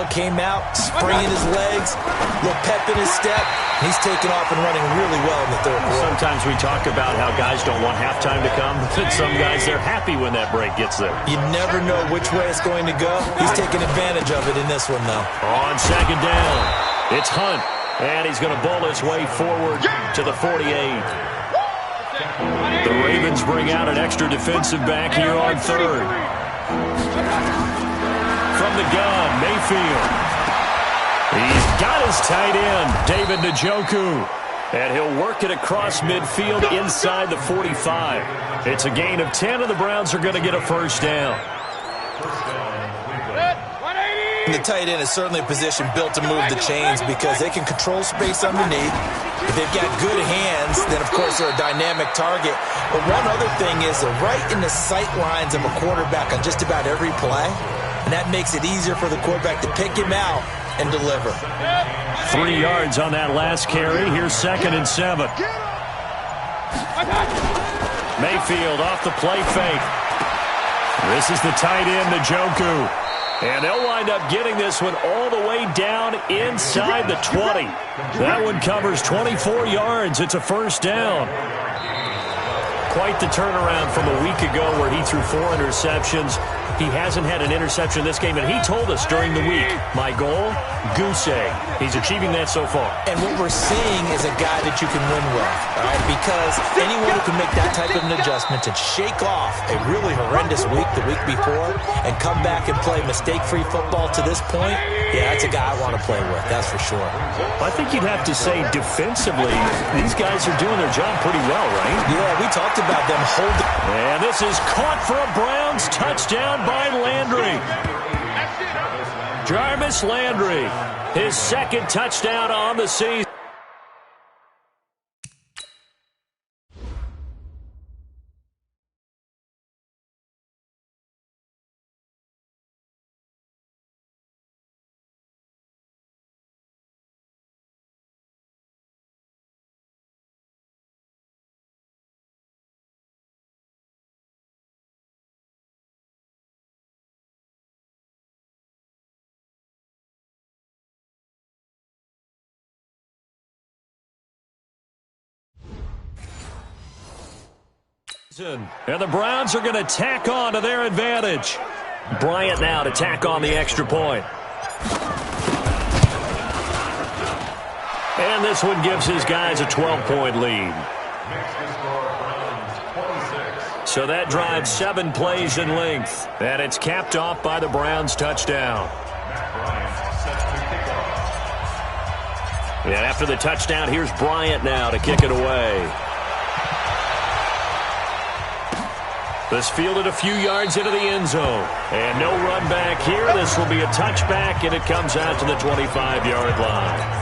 Came out, springing his legs, a little pep in his step. He's taking off and running really well in the 3rd quarter. Sometimes we talk about how guys don't want halftime to come. Some guys, they're happy when that break gets there. You never know which way it's going to go. He's taking advantage of it in this one, though. On 2nd down, it's Hunt. And he's going to bowl his way forward to the 48. The Ravens bring out an extra defensive back here on 3rd. From the gun, Mayfield. He's got his tight end, David Njoku. And he'll work it across midfield inside the 45. It's a gain of 10, and the Browns are going to get a 1st down. The tight end is certainly a position built to move the chains because they can control space underneath. If they've got good hands, then, of course, they're a dynamic target. But one other thing is they're right in the sight lines of a quarterback on just about every play, and that makes it easier for the quarterback to pick him out and deliver. 3 yards on that last carry. Here's 2nd and 7. Mayfield off the play fake. This is the tight end, Njoku. And they'll wind up getting this one all the way down inside the 20. That one covers 24 yards. It's a 1st down. Quite the turnaround from a week ago where he threw 4 interceptions. He hasn't had an interception this game, and he told us during the week, my goal, goose egg. He's achieving that so far. And what we're seeing is a guy that you can win with, all right? Because anyone who can make that type of an adjustment and shake off a really horrendous week the week before and come back and play mistake-free football to this point, yeah, that's a guy I want to play with, that's for sure. I think you'd have to say defensively, these guys are doing their job pretty well, right? Yeah, we talked about them holding. And this is caught for a Browns touchdown by Landry. Jarvis Landry, his 2nd touchdown on the season. And the Browns are going to tack on to their advantage. Bryant now to tack on the extra point. And this one gives his guys a 12-point lead. So that drives 7 plays in length. And it's capped off by the Browns touchdown. And after the touchdown, here's Bryant now to kick it away. This fielded a few yards into the end zone. And no run back here. This will be a touchback, and it comes out to the 25-yard line.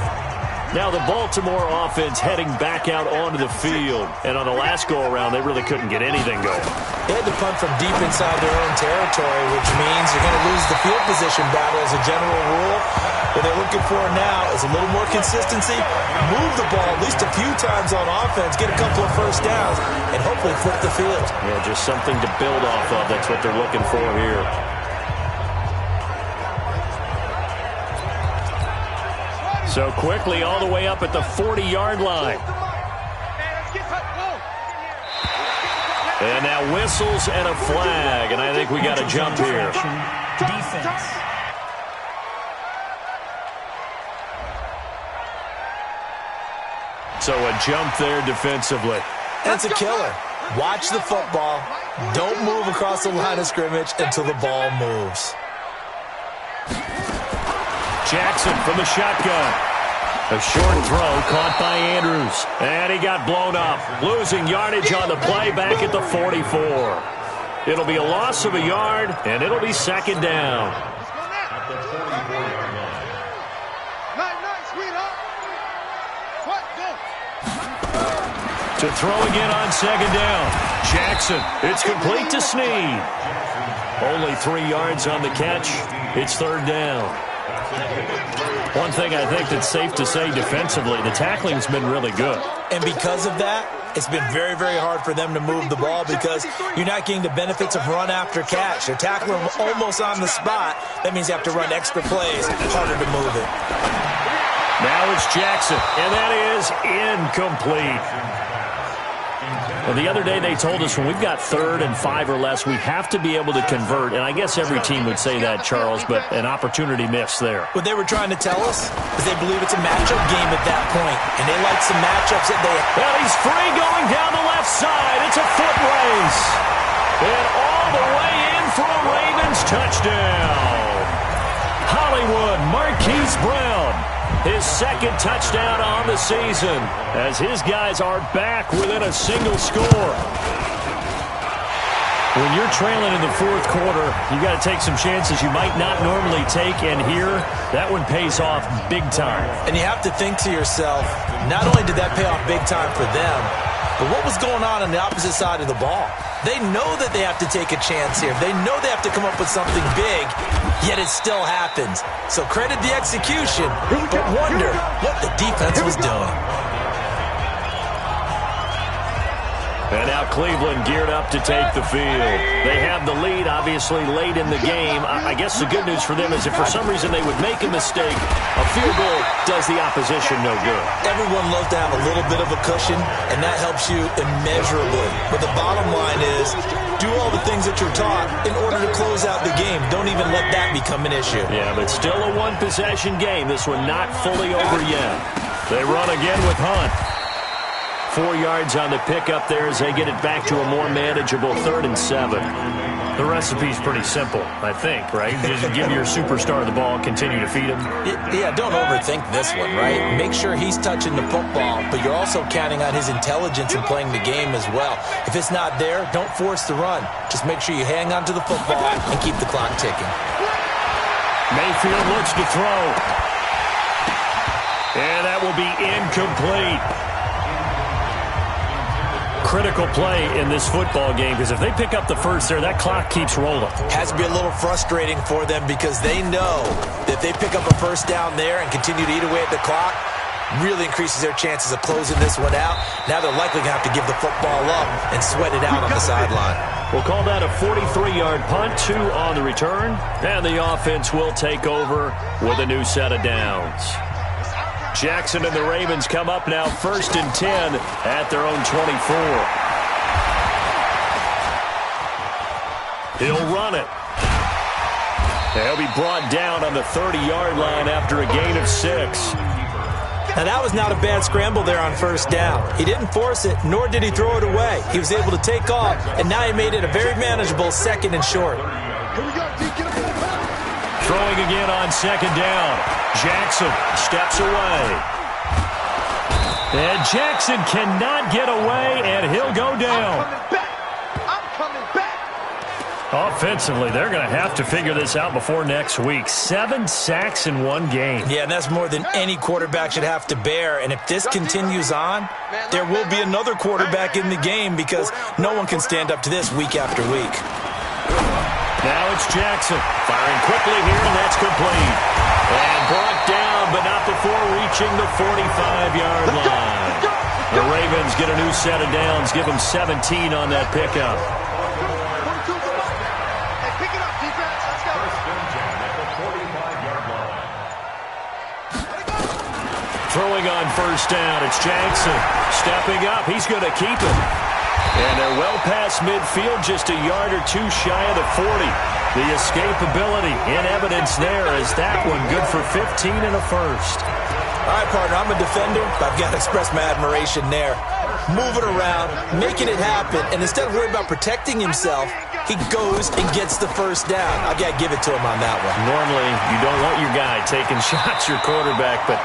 Now the Baltimore offense heading back out onto the field. And on the last go-around, they really couldn't get anything going. They had to punt from deep inside their own territory, which means you're going to lose the field position battle as a general rule. What they're looking for now is a little more consistency, move the ball at least a few times on offense, get a couple of first downs, and hopefully flip the field. Yeah, just something to build off of. That's what they're looking for here. So quickly all the way up at the 40-yard line. And now whistles and a flag, and I think we got a jump here. Defense. So a jump there defensively. That's a killer. Watch the football. Don't move across the line of scrimmage until the ball moves. Jackson from the shotgun. A short throw caught by Andrews. And he got blown up. Losing yardage on the play back at the 44. It'll be a loss of a yard, and it'll be second down. To throw again on second down. Jackson, it's complete to Snead. Only 3 yards on the catch. It's third down. One thing I think that's safe to say defensively, the tackling's been really good. And because of that, it's been very, very hard for them to move the ball because you're not getting the benefits of run after catch. They're tackling almost on the spot. That means you have to run extra plays, harder to move it. Now it's Jackson, and that is incomplete. Well, the other day they told us when we've got 3rd and 5 or less, we have to be able to convert. And I guess every team would say that, Charles, but an opportunity missed there. What they were trying to tell us is they believe it's a matchup game at that point, and they like some matchups that they... Well, he's free going down the left side. It's a foot race. And all the way in for a Ravens touchdown. Hollywood Marquise Brown. His second touchdown on the season as his guys are back within a single score. When you're trailing in the 4th quarter, you got to take some chances you might not normally take, and here, that one pays off big time. And you have to think to yourself, not only did that pay off big time for them, but what was going on the opposite side of the ball? They know that they have to take a chance here. They know they have to come up with something big, yet it still happens. So credit the execution, but wonder what the defense was doing. And now Cleveland geared up to take the field. They have the lead, obviously, late in the game. I guess the good news for them is if for some reason they would make a mistake, a field goal does the opposition no good. Everyone loves to have a little bit of a cushion, and that helps you immeasurably. But the bottom line is, do all the things that you're taught in order to close out the game. Don't even let that become an issue. Yeah, but still a one-possession game. This one not fully over yet. They run again with Hunt. 4 yards on the pickup there as they get it back to a more manageable 3rd and 7. The recipe's pretty simple, I think, right? Just give your superstar the ball, continue to feed him. Yeah, don't overthink this one, right? Make sure he's touching the football, but you're also counting on his intelligence in playing the game as well. If it's not there, don't force the run. Just make sure you hang on to the football and keep the clock ticking. Mayfield looks to throw. And that will be incomplete. Critical play in this football game because if they pick up the first there, that clock keeps rolling. Has to be a little frustrating for them because they know that if they pick up a first down there and continue to eat away at the clock, really increases their chances of closing this one out. Now they're likely going to have to give the football up and sweat it out on the sideline. We'll call that a 43-yard punt, 2 on the return, and the offense will take over with a new set of downs. Jackson and the Ravens come up now 1st and 10 at their own 24. He'll run it. He'll be brought down on the 30-yard line after a gain of 6. Now, that was not a bad scramble there on first down. He didn't force it, nor did he throw it away. He was able to take off, and now he made it a very manageable 2nd and short. Throwing again on 2nd down. Jackson steps away. And Jackson cannot get away, and he'll go down. I'm coming back. Offensively, they're going to have to figure this out before next week. 7 sacks in one game. Yeah, and that's more than any quarterback should have to bear. And if this continues on, there will be another quarterback in the game because no one can stand up to this week after week. Now it's Jackson. Firing quickly here, and that's complete. And brought down, but not before reaching the 45-yard line. The Ravens get a new set of downs, give them 17 on that pickup. Throwing on first down, it's Jackson. Stepping up, he's going to keep it. And they're well past midfield, just a yard or two shy of the 40. The escapability in evidence there is that one good for 15 and a first. All right, partner, I'm a defender, but I've got to express my admiration there. Moving around, making it happen, and instead of worrying about protecting himself, he goes and gets the first down. I've got to give it to him on that one. Normally, you don't want your guy taking shots, your quarterback, but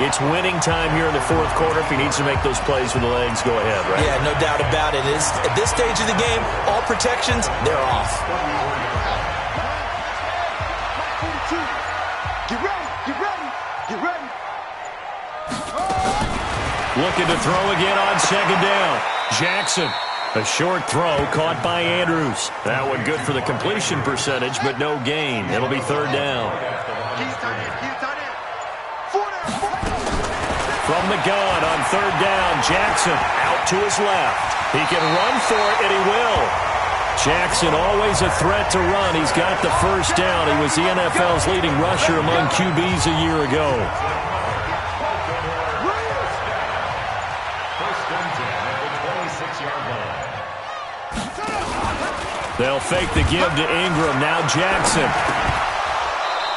it's winning time here in the 4th quarter. If he needs to make those plays with the legs, go ahead, right? Yeah, no doubt about it. At this stage of the game, all protections, they're off. Get ready, get ready, get ready. Looking to throw again on 2nd down. Jackson, a short throw caught by Andrews. That one good for the completion percentage, but no gain. It'll be 3rd down. From the gun on 3rd down, Jackson out to his left. He can run for it, and he will. Jackson always a threat to run. He's got the first down. He was the NFL's leading rusher among QBs a year ago. They'll fake the give to Ingram. Now Jackson.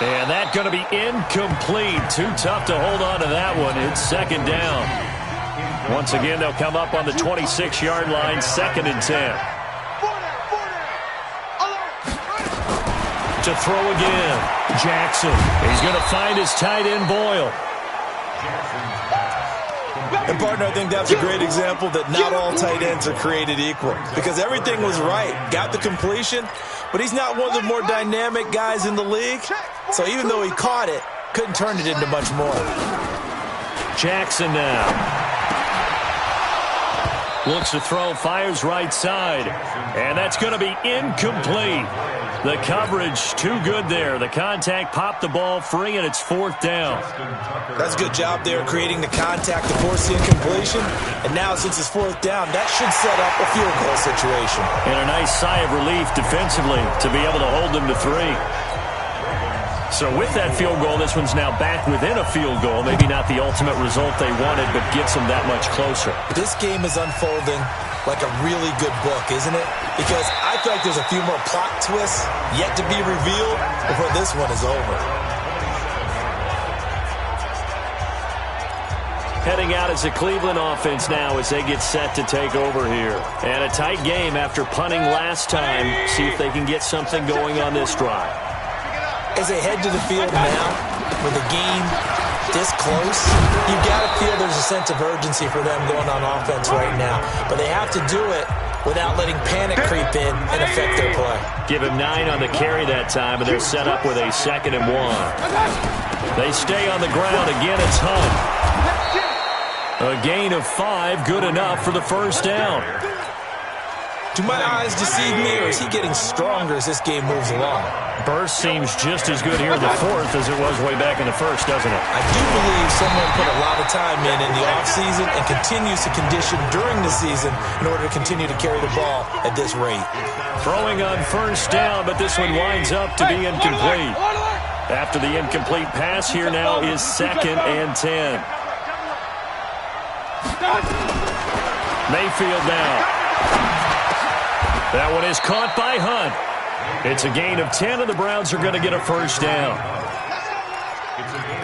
And that's going to be incomplete. Too tough to hold on to that one. It's 2nd down. Once again, they'll come up on the 26-yard line, 2nd and 10. To throw again. Jackson. He's going to find his tight end, Boyle. And, partner, I think that's a great example that not all tight ends are created equal because everything was right. Got the completion, but he's not one of the more dynamic guys in the league. So even though he caught it, couldn't turn it into much more. Jackson now. Looks to throw, fires right side. And that's going to be incomplete. The coverage too good there. The contact popped the ball free, and it's 4th down. That's a good job there creating the contact to force the incompletion. And now since it's 4th down, that should set up a field goal situation. And a nice sigh of relief defensively to be able to hold them to 3. So with that field goal, this one's now back within a field goal. Maybe not the ultimate result they wanted, but gets them that much closer. This game is unfolding like a really good book, isn't it? Because I feel like there's a few more plot twists yet to be revealed before this one is over. Heading out as a Cleveland offense now as they get set to take over here. And a tight game after punting last time. See if they can get something going on this drive. As they head to the field now, with the game this close, you've got to feel there's a sense of urgency for them going on offense right now. But they have to do it without letting panic creep in and affect their play. Give him 9 on the carry that time, and they're set up with a 2nd and 1. They stay on the ground. Again, it's Hunt. A gain of 5, good enough for the first down. Do my eyes deceive me, or is he getting stronger as this game moves along? Burst seems just as good here in the 4th as it was way back in the 1st, doesn't it? I do believe someone put a lot of time in the offseason and continues to condition during the season in order to continue to carry the ball at this rate. Throwing on first down, but this one winds up to be incomplete. After the incomplete pass, here now is 2nd and 10. Mayfield now. That one is caught by Hunt. It's a gain of 10, and the Browns are going to get a first down.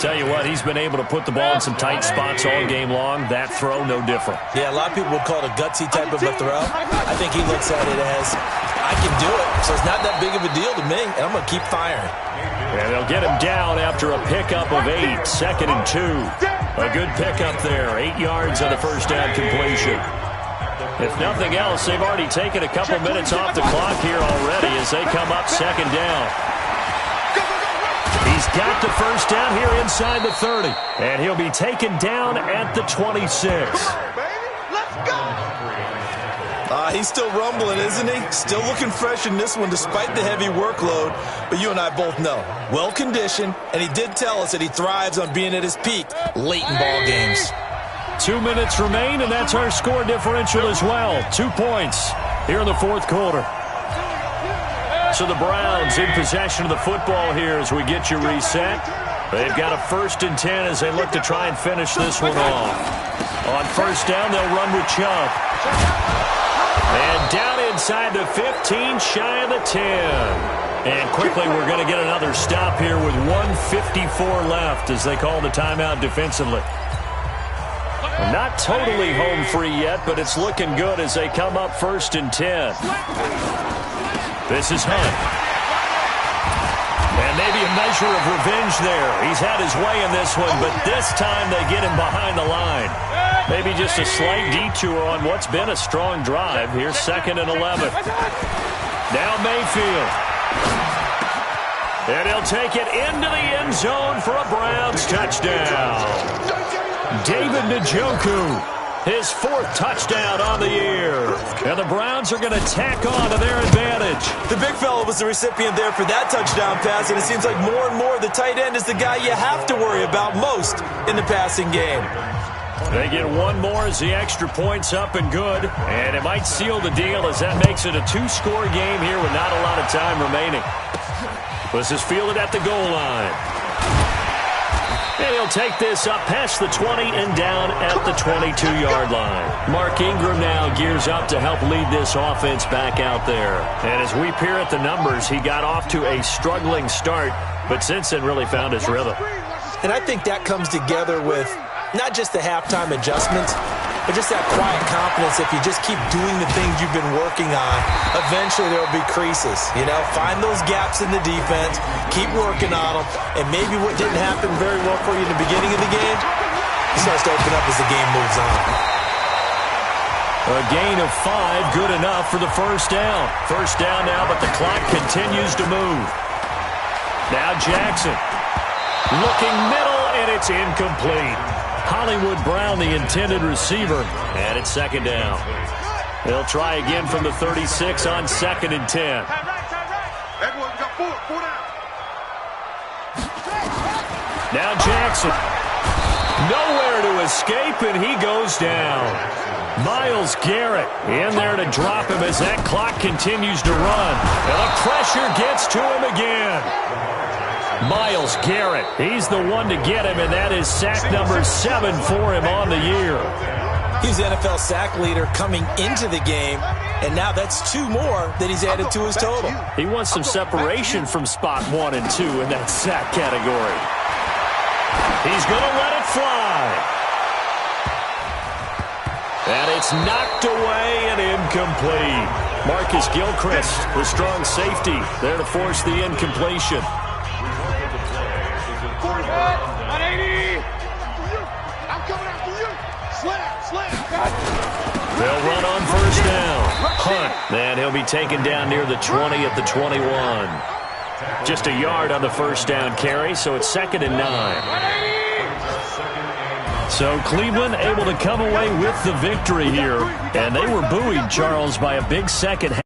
Tell you what, he's been able to put the ball in some tight spots all game long. That throw, no different. Yeah, a lot of people would call it a gutsy type of a throw. I think he looks at it as, I can do it, so it's not that big of a deal to me, and I'm going to keep firing. And they'll get him down after a pickup of 8, 2nd and 2. A good pickup there, 8 yards on the first down completion. If nothing else, they've already taken a couple minutes off the clock here already as they come up 2nd down. He's got the first down here inside the 30. And he'll be taken down at the 26. He's still rumbling, isn't he? Still looking fresh in this one despite the heavy workload. But you and I both know, well-conditioned, and he did tell us that he thrives on being at his peak late in ball games. 2 minutes remain, and that's our score differential as well. 2 points here in the fourth quarter. So the Browns in possession of the football here as we get you reset. They've got a 1st and 10 as they look to try and finish this one off. On first down, they'll run with Chubb. And down inside the 15, shy of the 10. And quickly we're going to get another stop here with 1:54 left as they call the timeout defensively. Not totally home free yet, but it's looking good as they come up 1st and 10. This is Hunt. And maybe a measure of revenge there. He's had his way in this one, but this time they get him behind the line. Maybe just a slight detour on what's been a strong drive. Here's 2nd and 11. Now Mayfield. And he'll take it into the end zone for a Browns touchdown. David Njoku. His 4th touchdown on the year. And the Browns are going to tack on to their advantage. The big fella was the recipient there for that touchdown pass, and it seems like more and more the tight end is the guy you have to worry about most in the passing game. They get one more as the extra point's up and good. And it might seal the deal as that makes it a 2-score game here with not a lot of time remaining. This is fielded at the goal line. And he'll take this up past the 20 and down at the 22-yard line. Mark Ingram now gears up to help lead this offense back out there. And as we peer at the numbers, he got off to a struggling start, but since then really found his rhythm. And I think that comes together with not just the halftime adjustments, but just that quiet confidence. If you just keep doing the things you've been working on, eventually there will be creases. You know, find those gaps in the defense, keep working on them, and maybe what didn't happen very well for you in the beginning of the game starts to open up as the game moves on. A gain of 5, good enough for the first down. First down now, but the clock continues to move. Now Jackson. Looking middle, and it's incomplete. Hollywood Brown, the intended receiver, and it's 2nd down. They'll try again from the 36 on 2nd and 10. Now Jackson. Nowhere to escape, and he goes down. Myles Garrett in there to drop him as that clock continues to run. And the pressure gets to him again. Myles Garrett, he's the one to get him, and that is sack number 7 for him on the year. He's the NFL sack leader coming into the game, and now that's 2 more that he's added to his total. He wants some separation from spot 1 and 2 in that sack category. He's going to let it fly. And it's knocked away and incomplete. Marcus Gilchrist, the strong safety, there to force the incompletion. 180. I'm coming after you. Slam. They'll run on first down. Hunt. And he'll be taken down near the 20 at the 21. Just a yard on the first down carry, so it's 2nd and 9. So Cleveland able to come away with the victory here. And they were buoyed, Charles, by a big second half.